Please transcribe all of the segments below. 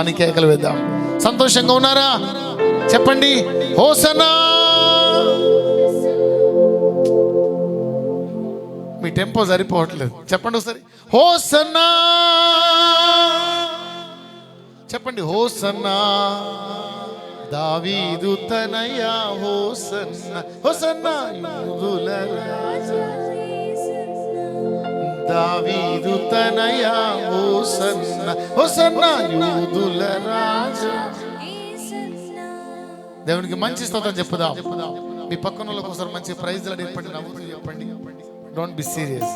అని కేకలు వేద్దాం. సంతోషంగా ఉన్నారా? చెప్పండి హోసన్నా. మీ టెంపో సరిపోవట్లేదు. చెప్పండి ఒకసారి హోసన్నా. చెప్పండి హోసన్నా. దావీదు తనయా హోసన్నా. హోసన్నా యూదుల రాజా. దావీదు తనయా హోసన్నా. హోసన్నా యూదుల రాజా. దేవునికి మంచి స్తోత్రం చెప్పుదాం. మీ పక్కన వాళ్ళకి ఒకసారి మంచి ప్రైజ్ చెప్పండి, నవ్వుతూ చెప్పండి. Don't be serious.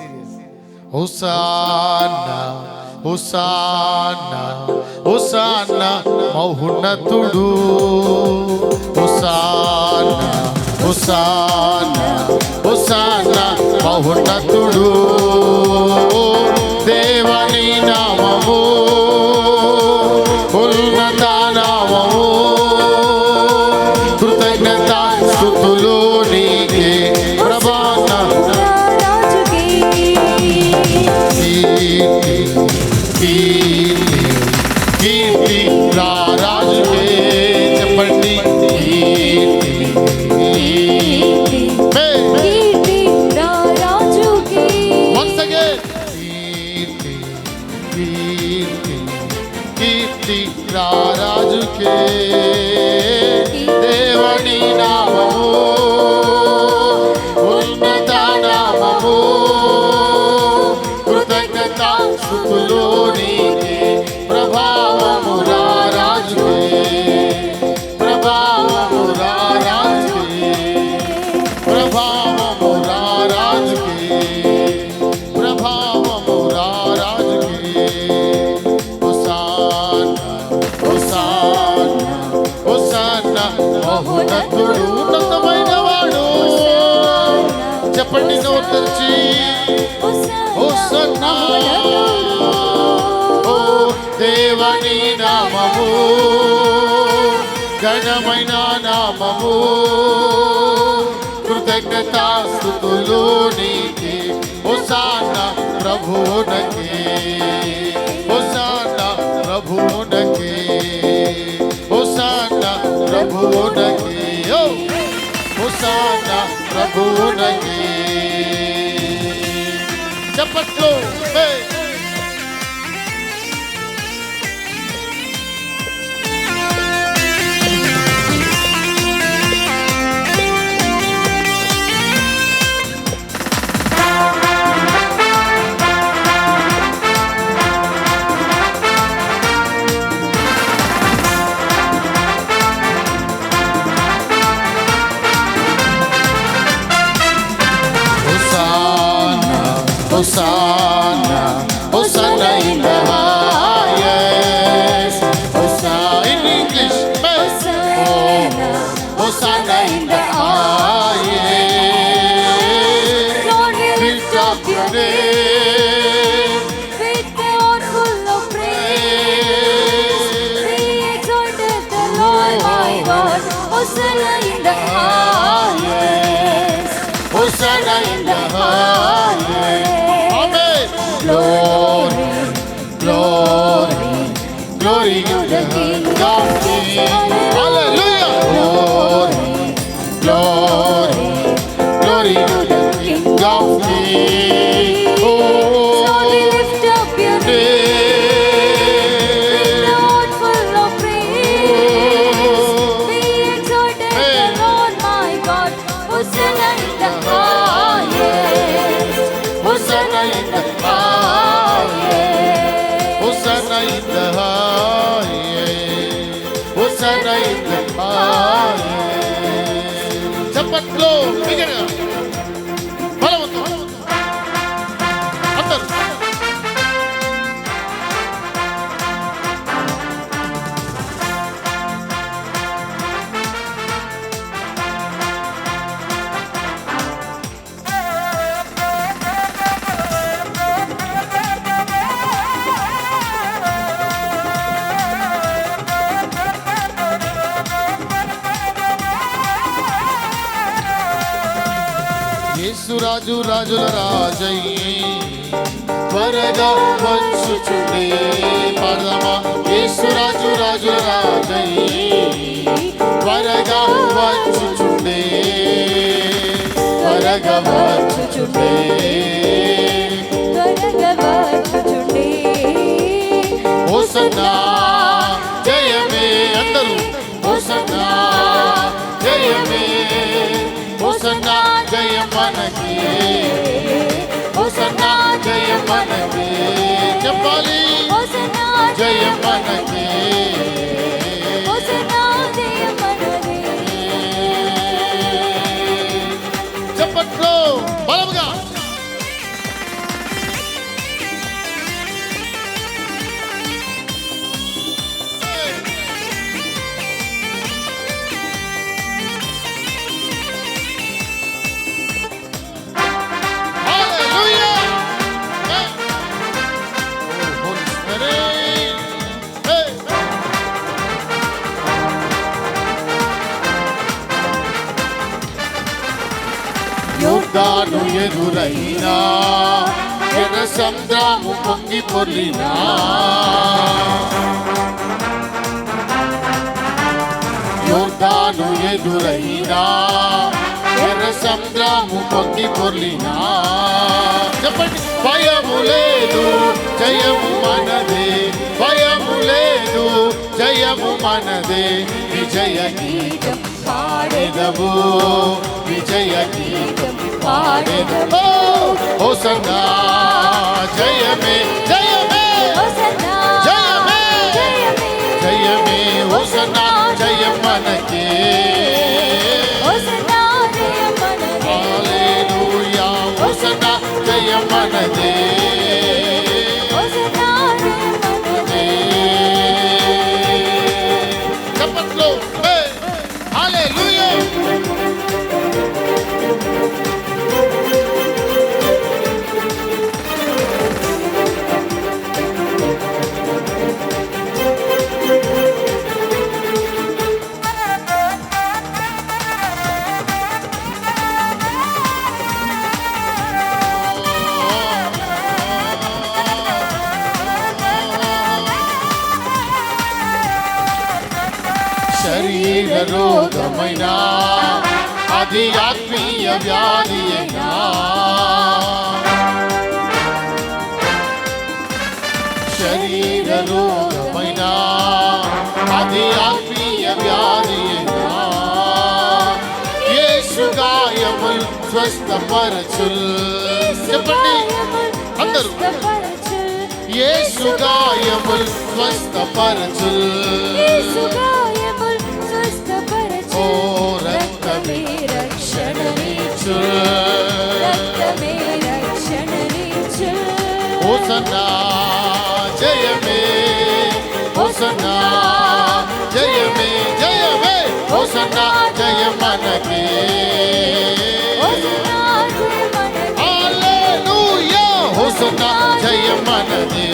Hosanna hosanna hosanna మహోన్నతుడు. హోసానా హోసానా హోసానా మహోన్నతుడు. దేవుని నామము ఉన్నత నామము. కృతజ్ఞత స్తుతులు నీకే ప్రభాన. కీర్తి రాజుకే. చెప్పండి once again. కీర్తి రాజుకే. దేవుని నామము ఉన్నత నామము. కృతజ్ఞత స్తుతులు నీకే ప్రభావము రాజుకే. ప్రభావము రాజుకే. ప్రభావము రాజుకే. ప్రభావము రాజుకే. హోసానా హోసానా హోసానా మహోన్నతుడు. ఉన్నతమైన వాడు. చెప్పండి నోరు తెరిచి హోసన్నా. ఓ దేవుని నామము ఘనమైన నామము. కృతజ్ఞత స్తుతులు నీకే. హోసానా ప్రభువునకే. హోసానా ప్రభువునకే. హోసానా ప్రభువునకే. హోసానా ప్రభువునకే. చప్పట్లు. Hosanna, Hosanna in the highest. Hosanna in English. Hosanna, Hosanna in the highest. Lord, we Lift up your name. with the heart full of praise. We exalted the Lord my God. Hosanna in the highest. Hosanna in the highest. Glory, glory, glory to the King of Kings. Hallelujah. Glory, glory, glory to the King of Kings. Lord, we lift up your name. With the heart full of praise. We exalted the Lord my God. Hosanna in the highest. Hosanna in the Hosanna in the highest. Hosanna in the highest. చప్పట్లు బిగ్గరగా బలవంతం అందరూ. యేసు రాజు రాజుల రాజయ్యే. త్వరగా వచ్చుచుండే. పాడదామా? యేసు రాజు రాజుల రాజై త్వరగా వచ్చుచుండే, త్వరగా వచ్చుచుండే, త్వరగా వచ్చుచుండే. హోసన్నా జయమే, అందరూ హోసన్నా జయమే, హోసన్నా జయం మనకి, హోసన్నా జయం మనకి. చెప్పాలి హోసన్నా జయం మనకి, హోసన్నా జయం మనదే. చెప్పట్లో బలముగా. యోర్దాను ఎదురైనా ఎర్ర సముద్రము పొంగి పొర్లినా, యోర్దాను ఎదురైనా ఎర్ర సముద్రము పొంగి పొర్లినా. చెప్పండి. భయము లేదు జయము మనదే, భయము లేదు జయము మనదే. విజయ గీతం పాడెదము, విజయ గీతం పాడెదము. హోసన్నా జయమే జయమే, హోసన్నా జయమే జయమే, జయమే, హోసన్నా జయం మనకే. హోసన్నా జయం మనదే. హల్లెలూయా, హోసన్నా జయం మనదే. హోసన్నా జయం మనదే. చప్పట్లు. హల్లెలూయా. శరీర రోగమైనా అది ఆత్మీయ వ్యాధి అయినా, శరీర రోగమైనా అది ఆత్మీయ వ్యాధి అయినా, యేసు గాయములు స్వస్థపరచుల్. చెప్పండి అందరూ. యేసు గాయములు స్వస్థపరచుల్. ఓ రక్తమే రక్షణనిచ్చు, హోసన్నా జయమే, హోసన్నా జయమే జయమే, హోసన్నా జయం మనకే. హల్లెలూయా, హోసన్నా జయం మనదే.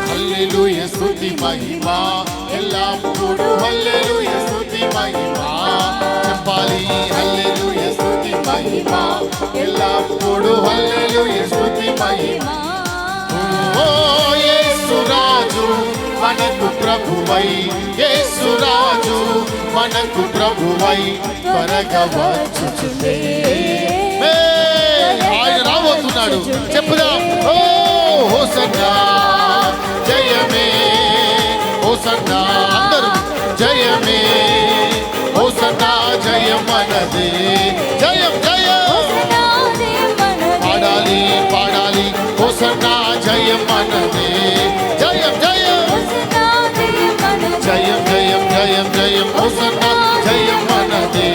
హల్లెలూయా స్తుతి మహిమా ఎల్లప్పుడూ, హల్లెలూయా స్తుతి మహిమా. చెప్పాలి. హల్లెలూయా స్తుతి మహిమా ఎల్లప్పుడూ, హల్లెలూయా స్తుతి మహిమా. ఓ యేసు రాజు మనకు ప్రభువై, యేసు రాజు మనకు ప్రభువై త్వరగా వచ్చుచుండే. ఆయన రాబోతున్నాడు. చెప్పుదాం. ఓ హోసన్నా జయమే, హోసన్నా అందరూ జయమే, హోసన్నా జయం మనదే. జయం జయం పాడాలి పాడాలి, హోసన్నా జయం మనదే. జయం జయం జయం జయం జయం జయం, హోసన్నా జయం మనదే.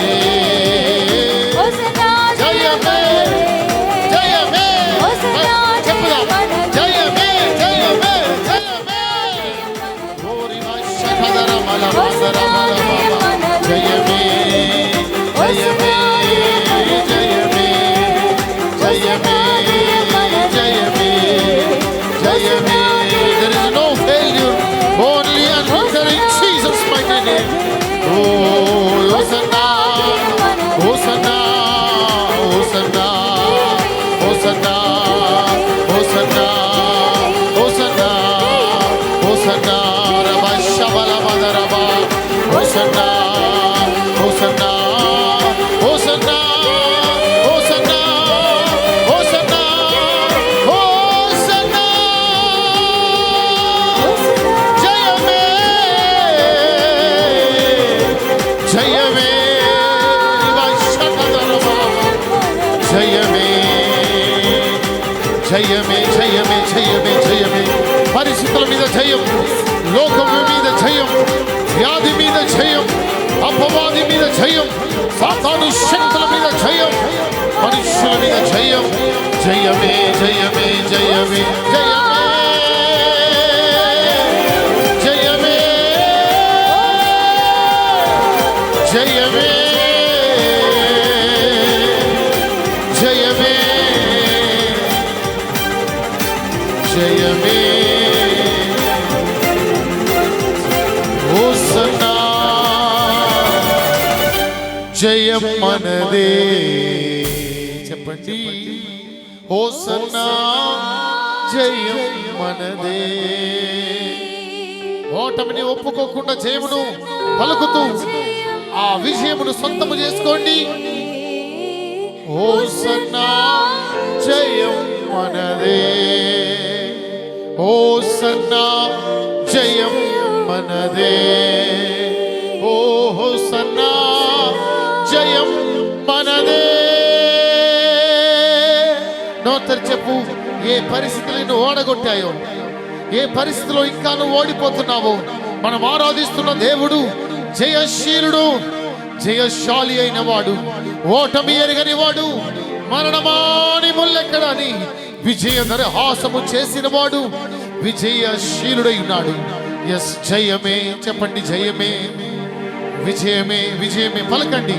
జయమే జయమే జయమే జయమే. పరిస్థితుల మీద జయం, లోకం మీద జయం, వ్యాధి మీద జయం, అపవాది మీద జయం, సాతాను శక్తుల మీద జయం, మనుషుల మీద జయం. జయమే జయమే జయమే జయమే జయమే జయమే జయమే జయమే. హోసన్నా జయం మనదే. చెప్పండి, హోసన్నా జయం మనదే. ఓటమిని ఒప్పుకోకుండా జయమును పలుకుతూ ఆ విజయమును సొంతము చేసుకోండి. హోసన్నా జయం మనదే. హోసన్నా జయం మనదే. ఓ హోసన్నా జయం మనదే. నోతరు చెప్పు, ఏ పరిస్థితులు నిన్ను ఓడగొట్టాయో, ఏ పరిస్థితిలో ఇంకా నువ్వు ఓడిపోతున్నావో, మనం ఆరాధిస్తున్న దేవుడు జయశీలుడు, జయశాలి అయిన వాడు, ఓటమి ఎరగని వాడు, మరణమాని ముల్లెక్కడని విజయధర హాసము చేసిన వాడు విజయశీలుడై ఉన్నాడు. ఎస్, జయమే. చెప్పండి, జయమే విజయమే విజయమే. పలకండి,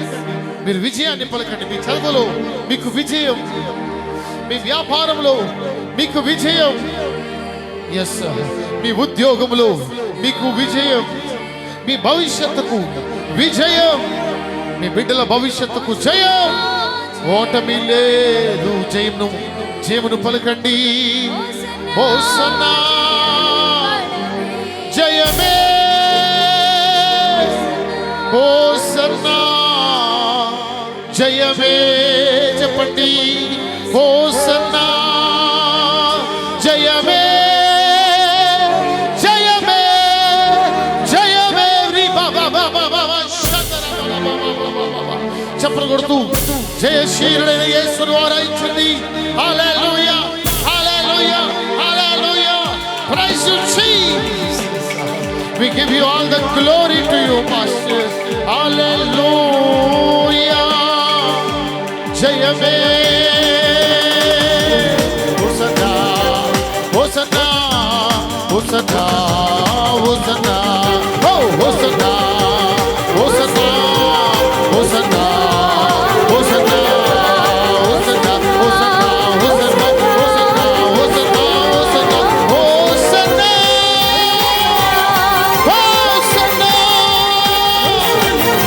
మీరు విజయాన్ని పలకండి. మీ చదువులో మీకు విజయం, మీ వ్యాపారంలో మీకు విజయం, ఎస్, మీ ఉద్యోగంలో మీకు విజయం, మీ భవిష్యత్తుకు విజయం, మీ బిడ్డల భవిష్యత్తుకు జయం. ఓటమి లేదు, జయమును పలకండి. హోసన్నా జయమే. హోసన్నా జయమే. చెప్పండి, హోసన్నా జయమే జయమే జయమే. చప్పలు కొడుతూ జయశీలుడైన యేసును ఆరాధించండి. Hallelujah hallelujah hallelujah. Praise you Jesus. We give you all the glory to you, Master. Hallelujah. Jayame. Hosanna, Hosanna, Hosanna, Hosanna. Oh, Hosanna, Hosanna, Hosanna, Hosanna, Hosanna, Hosanna, Hosanna, Hosanna, Hosanna, Hosanna, Hosanna.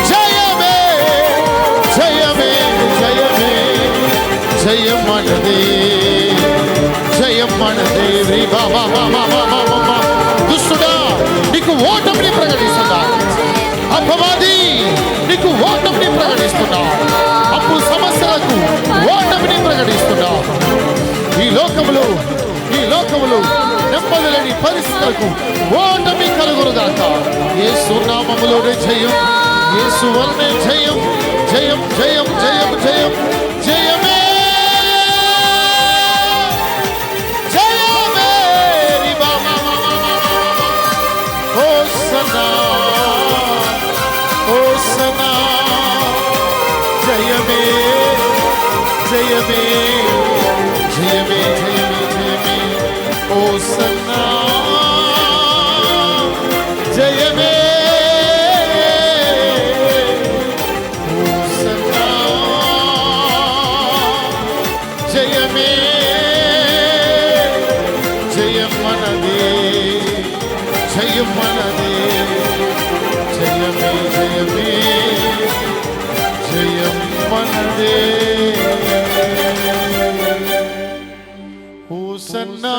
జయమే జయమే జయమే జయం మనదే, జయం మనదే. దుష్టుడా, నీకు ఓటమిని ప్రకటిస్తున్నా. అపవాది, నీకు ఓటమిని ప్రకటిస్తున్నా. అప్పు సమస్యలకు ఓటమిని ప్రకటిస్తున్నా. ఈ లోకములో నెమ్మది లేని పరిస్థితులకు ఓటమి కలుగురుగాక. యేసు నామములోనే జయం, యేసు వలనే జయం. జయం జయం జయం జయం జయమే జయమే. హోసన్నా హోసన్నా జయమే జయమే జయమే జయమే జయమే. హోసన్నా జయమే హోసన్నా జయమే జయం మనదే, జయం మనదే. జయమే జయమే జయం మనదే. హోసన్నా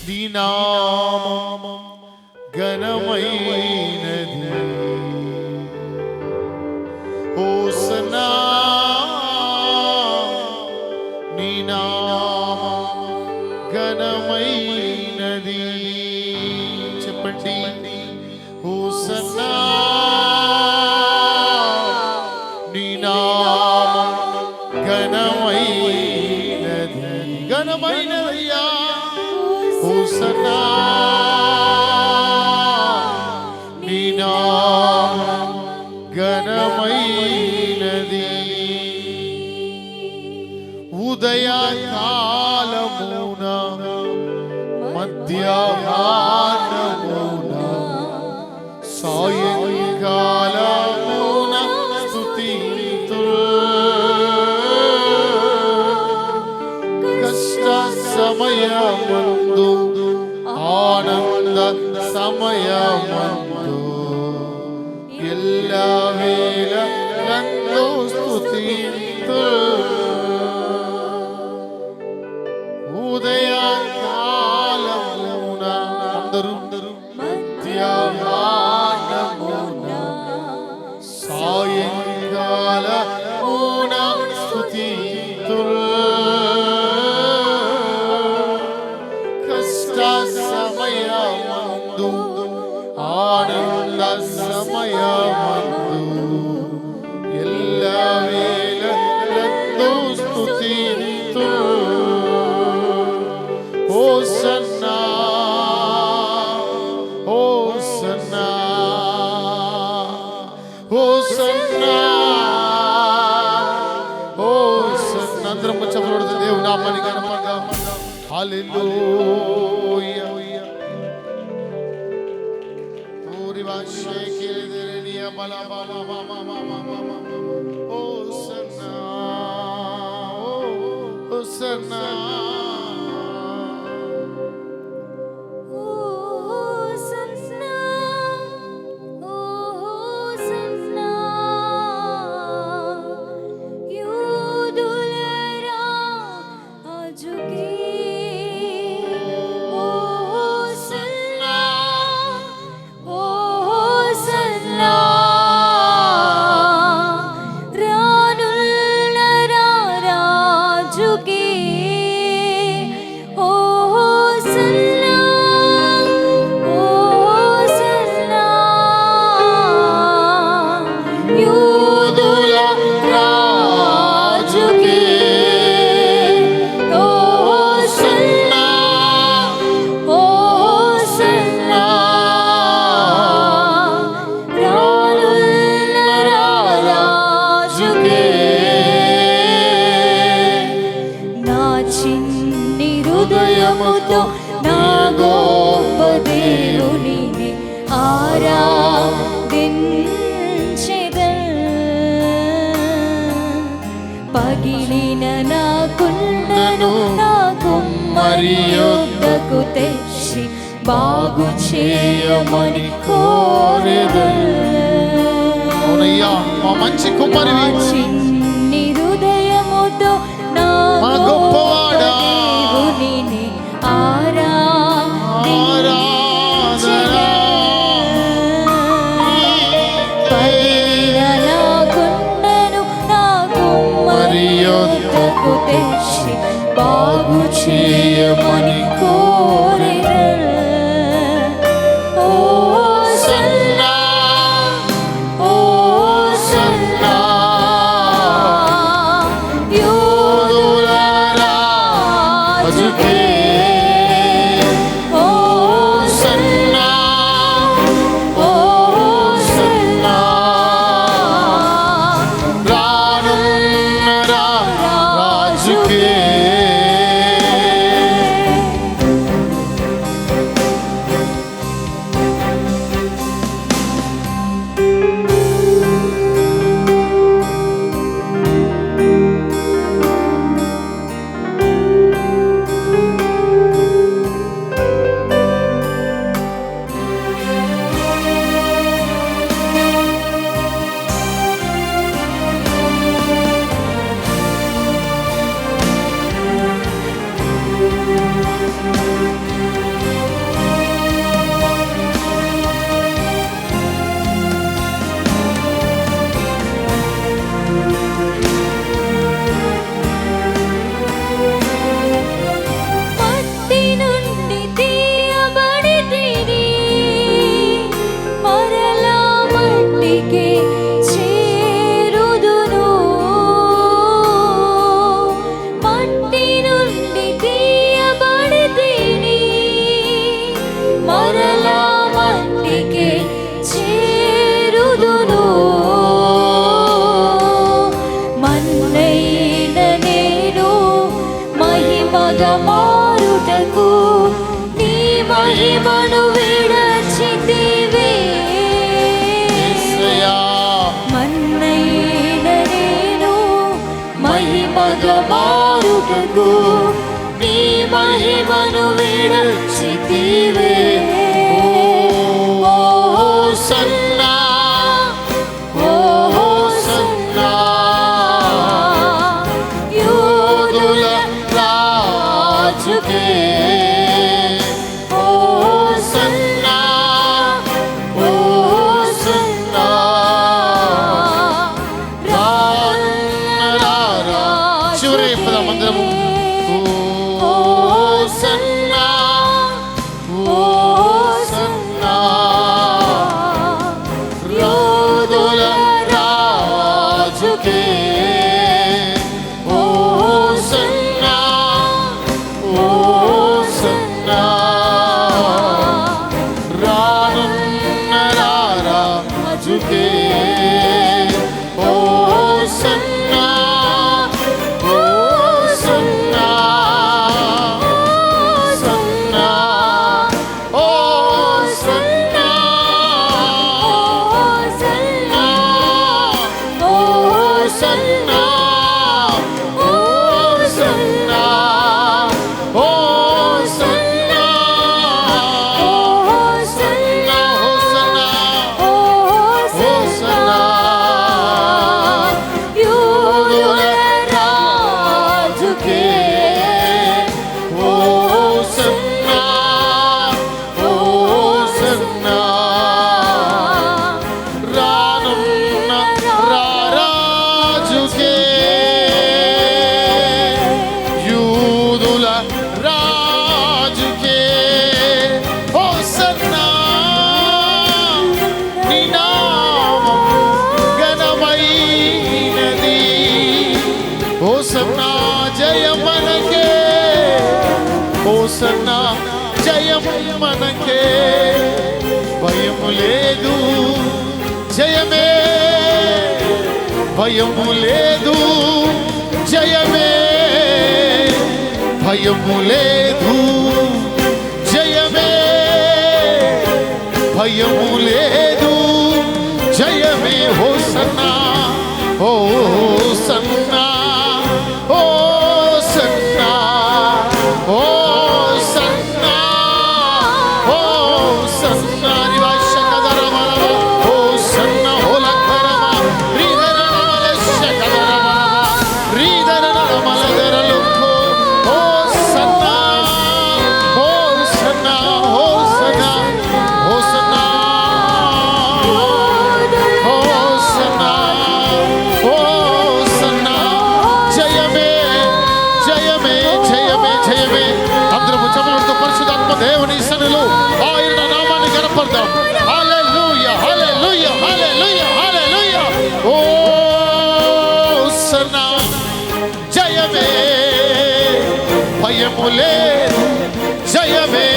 నీ నామం ఘనమైనది. హోసన్నా నీ నామం ఘనమైనది. చెప్పండి, హోసన్నా నీ నామం ఘనమైనది. ఘనమైనదయ్యా హోసన్నా నీ నామం ఘనమైనది ఉదయకాలమున మధ్యాహ్నమున సాయంకాలమున స్తుతింతురు కష్ట సమయమందు ఆనంద సమయమందు ఎల్లవేళ నందు స్తుతింతురు ఉదయకాలమున అందరూ మధ్యాహ్నమున సాయంకాలమున స్తుతింతురు కష్ట సమయమందు ఆనంద సమయమందు ఎల్లవేళ నందు స్తుతింతురు హోసన్నా హోసన్నా హోసన్నా హోసన్నా అందరం చెప్పబడుతుంది దేవుని నామాన్ని కనపడదాం హల్లెలూయా పూరి భాషే కిరదనియ బల బల హోసన్నా హోసన్నా హృదయముతో నా గొప్ప దేవునిని ఆరాధించెదన్ పగిలిన నా కుండను నా కుమ్మరి యొద్దకు తెచ్చి బాగు చేయమని కోరెదన్ అవునయ్యా మా మంచి కుమ్మరివి చిన్ని హృదయముతో నా గొప్పవాడా దేవునిని పగిలిన నా కుండను నా కుమ్మరి యొద్దకు తెచ్చి బాగు చేయమని కోరెదన్ హోసన్నా హోసన్నా యూదుల రాజుకే హోసన్నా హోసన్నా రానున్న రాజుకే మహిమగా మారుటకు నీ మహిమను విడచితివే. మన్నైన నేను మహిమగా మారుటకు నీ మహిమను విడచితివే. సన్నా సన్నా యూదుల రాజుకే సన్నా సన్నా చివరి పదమందరము సన్నా సన్నా యూదుల రాజుకే సన్నా సన్నా రానున్న రాజుకే సన్నా సన్నా సన్నా సన్నా సన్నా సన్నా యూదుల రాజుకే రానున్న రాజుకే యూదుల రాజుకే హోసన్నా నీ నామం ఘనమైనది. హోసన్నా జయం మనకే హోసన్నా జయం మనకే భయము లేదు జయమే భయము లేదు జయమే భయము లేదు జయమే భయము లేదు జయమే hosanna hosanna hosanna hosanna hosanna రివాషకదరమల హోసన్నా హోలకరమ రీదరమల శకదరమల రీదరమలదరలుకో hosanna hosanna hosanna hosanna hosanna hosanna జయమే జయమే జయమే జయమే. అందరూ చప్పలతో పరిశుద్ధాత్మ దేవుని సన్నిధిలో ఆయన నామాన్ని గణపడదాం. హల్లెలూయా హల్లెలూయా హల్లెలూయా హల్లెలూయా. హోసన్నా జయమే భయము లేదు జయమే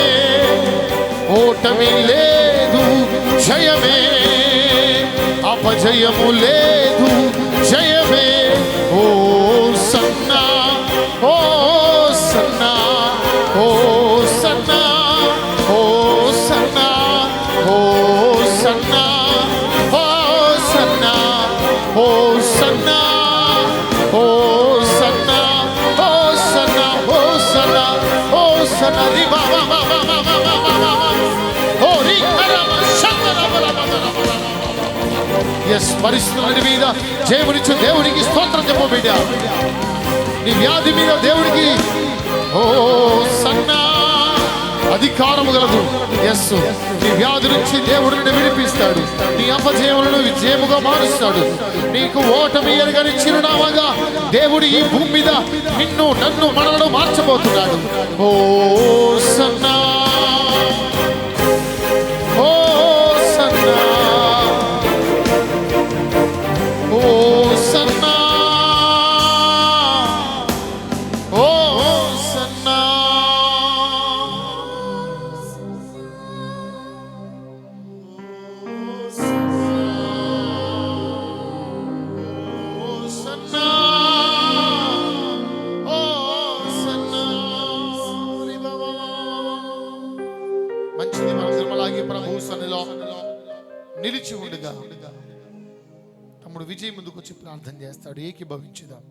ఓటమి లేదు జయమే అపజయము లేదు జయమే. Hosanna hosanna hosanna hosanna hosanna hosanna hosanna hosanna hosanna hosanna hosanna రిబా హోరి కరమ ఎస్ పరిస్థితుల మీద జయమునిచ్చు దేవునికి స్తోత్రం చెప్పు బిడ్డ. నీ వ్యాధి మీద దేవుడికి సన్నా అధికారము గలదు. ఎస్ నీ వ్యాధి నుంచి దేవుడు నిన్ను విడిపిస్తాడు. నీ అపజయములను విజయముగా మారుస్తాడు. నీకు ఓటమి ఎరగని చిరునామాగా దేవుడు ఈ భూమి మీద నిన్ను నన్ను మనలను మార్చబోతున్నాడు. సన్నా సన్నా సన్నా సన్నా సన్నా సన్నా సన్నిధిలో నిలిచి ఉండగా తమ్ముడు విజయ్ ముందుకు వచ్చి ప్రార్థన చేస్తాడు. ఏకీభవించుదాం.